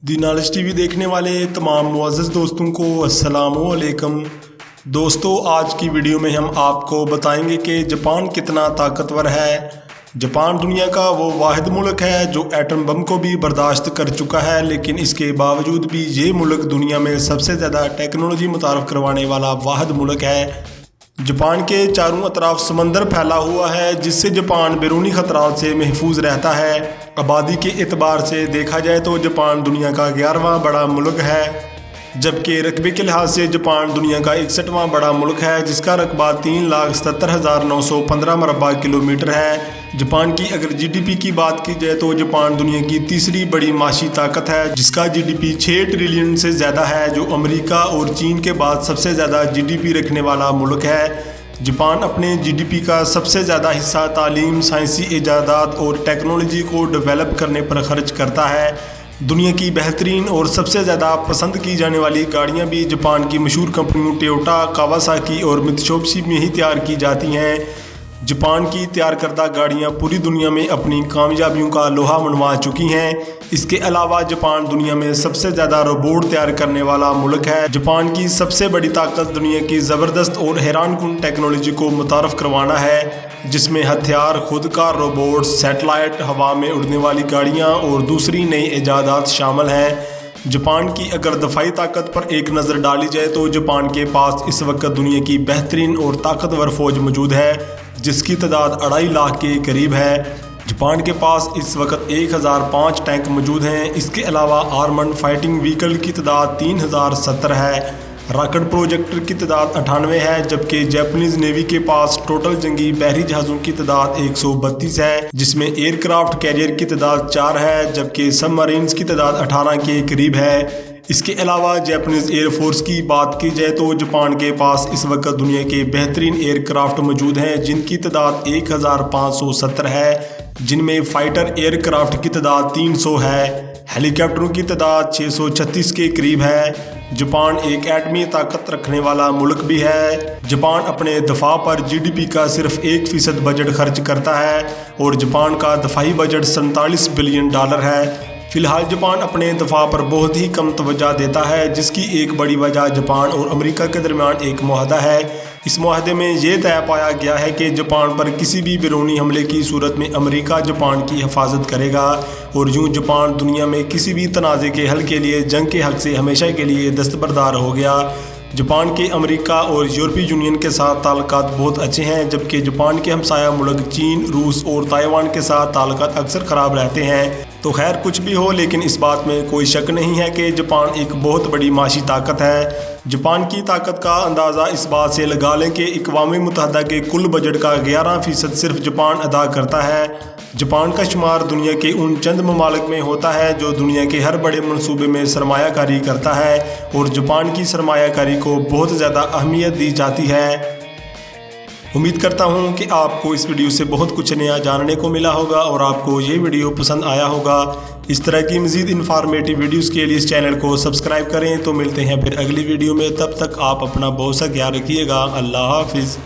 दी knowledge TV देखने वाले तमाम मुअज़्ज़ज़ दोस्तों को अस्सलामु अलैकुम। दोस्तों, आज की वीडियो में हम आपको बताएंगे कि जापान कितना ताकतवर है। जापान दुनिया का वो वाहिद मुल्क है जो एटम बम को भी बर्दाश्त कर चुका है, लेकिन इसके बावजूद भी ये मुल्क दुनिया में सबसे ज़्यादा टेक्नोलॉजी मुतारफ़ करवाने वाला वाहिद मुल्क है। जापान के चारों अतराफ समंदर फैला हुआ है, जिससे जापान बैरूनी ख़तरात से महफूज रहता है। आबादी के एतबार से देखा जाए तो जापान दुनिया का 11वां बड़ा मुल्क है, जबकि रकबे के लिहाज से जापान दुनिया का 61वां बड़ा मुल्क है, जिसका रकबा 3,77,915 मरबा किलोमीटर है। जापान की अगर जीडीपी की बात की जाए तो जापान दुनिया की तीसरी बड़ी माशी ताकत है, जिसका जीडीपी 6 ट्रिलियन से ज़्यादा है, जो अमेरिका और चीन के बाद सबसे ज़्यादा जीडीपी रखने वाला मुल्क है। जापान अपने जीडीपी का सबसे ज़्यादा हिस्सा तालीम, साइंसी इजादात और टेक्नोलॉजी को डेवलप करने पर खर्च करता है। दुनिया की बेहतरीन और सबसे ज़्यादा पसंद की जाने वाली गाड़ियाँ भी जापान की मशहूर कंपनियों टोयोटा, कावासाकी और मित्सुबिशी में ही तैयार की जाती हैं। जापान की तैयार करदा गाड़ियाँ पूरी दुनिया में अपनी कामयाबियों का लोहा मनवा चुकी हैं। इसके अलावा जापान दुनिया में सबसे ज़्यादा रोबोट तैयार करने वाला मुल्क है। जापान की सबसे बड़ी ताकत दुनिया की ज़बरदस्त और हैरानकुन टेक्नोलॉजी को मुतारफ़ करवाना है, जिसमें हथियार, खुदकार रोबोट, सैटेलाइट, हवा में उड़ने वाली गाड़ियाँ और दूसरी नई ईजादात शामिल हैं। जापान की अगर दफाई ताकत पर एक नज़र डाली जाए तो जापान के पास इस वक्त दुनिया की बेहतरीन और ताकतवर फ़ौज मौजूद है, जिसकी तादाद 2.5 लाख के करीब है। जापान के पास इस वक्त 1005 टैंक मौजूद हैं। इसके अलावा आर्मड फाइटिंग व्हीकल की तादाद 3070 है। रॉकेट प्रोजेक्टर की तादाद 98 है, जबकि जापानीज़ नेवी के पास टोटल जंगी बहरी जहाज़ों की तादाद 132 है, जिसमें एयरक्राफ्ट कैरियर की तादाद 4 है, जबकि सबमरीन्स की तादाद 18 के करीब है। इसके अलावा जापानीज़ एयरफोर्स की बात की जाए तो जापान के पास इस वक्त दुनिया के बेहतरीन एयरक्राफ्ट मौजूद हैं, जिनकी तादाद 1570 है, जिनमें फाइटर एयरक्राफ्ट की तादाद 300 है। हेलीकॉप्टरों की तादाद 636 के करीब है। जापान एक एटमी ताकत रखने वाला मुल्क भी है। जापान अपने दफा पर जीडीपी का सिर्फ 1% बजट खर्च करता है और जापान का दफाई बजट $47 बिलियन है। फिलहाल जापान अपने दफा पर बहुत ही कम तवज्जो देता है, जिसकी एक बड़ी वजह जापान और अमेरिका के दरमियान एक मुआहदा है। इस मुआहदे में ये तय पाया गया है कि जापान पर किसी भी बैरूनी हमले की सूरत में अमेरिका जापान की हिफाजत करेगा, और यूँ जापान दुनिया में किसी भी तनाज़े के हल के लिए जंग के हक़ से हमेशा के लिए दस्तबरदार हो गया। जापान के अमेरिका और यूरोपीय यूनियन के साथ ताल्लुकात बहुत अच्छे हैं, जबकि जापान के हमसाया मुल्क चीन, रूस और ताइवान के साथ ताल्लुकात अक्सर ख़राब रहते हैं। तो खैर कुछ भी हो, लेकिन इस बात में कोई शक नहीं है कि जापान एक बहुत बड़ी माशी ताकत है। जापान की ताकत का अंदाज़ा इस बात से लगा लें कि अक़वाम मुत्तहिदा के कुल बजट का 11% सिर्फ जापान अदा करता है। जापान का शुमार दुनिया के उन चंद ममालिक में होता है जो दुनिया के हर बड़े मनसूबे में सरमायाकारी करता है, और जापान की सरमायाकारी को बहुत ज़्यादा अहमियत दी जाती है। उम्मीद करता हूँ कि आपको इस वीडियो से बहुत कुछ नया जानने को मिला होगा और आपको ये वीडियो पसंद आया होगा। इस तरह की मज़ीद इन्फॉर्मेटिव वीडियोस के लिए इस चैनल को सब्सक्राइब करें। तो मिलते हैं फिर अगली वीडियो में, तब तक आप अपना बहुत सा ख्याल रखिएगा। अल्लाह हाफिज़।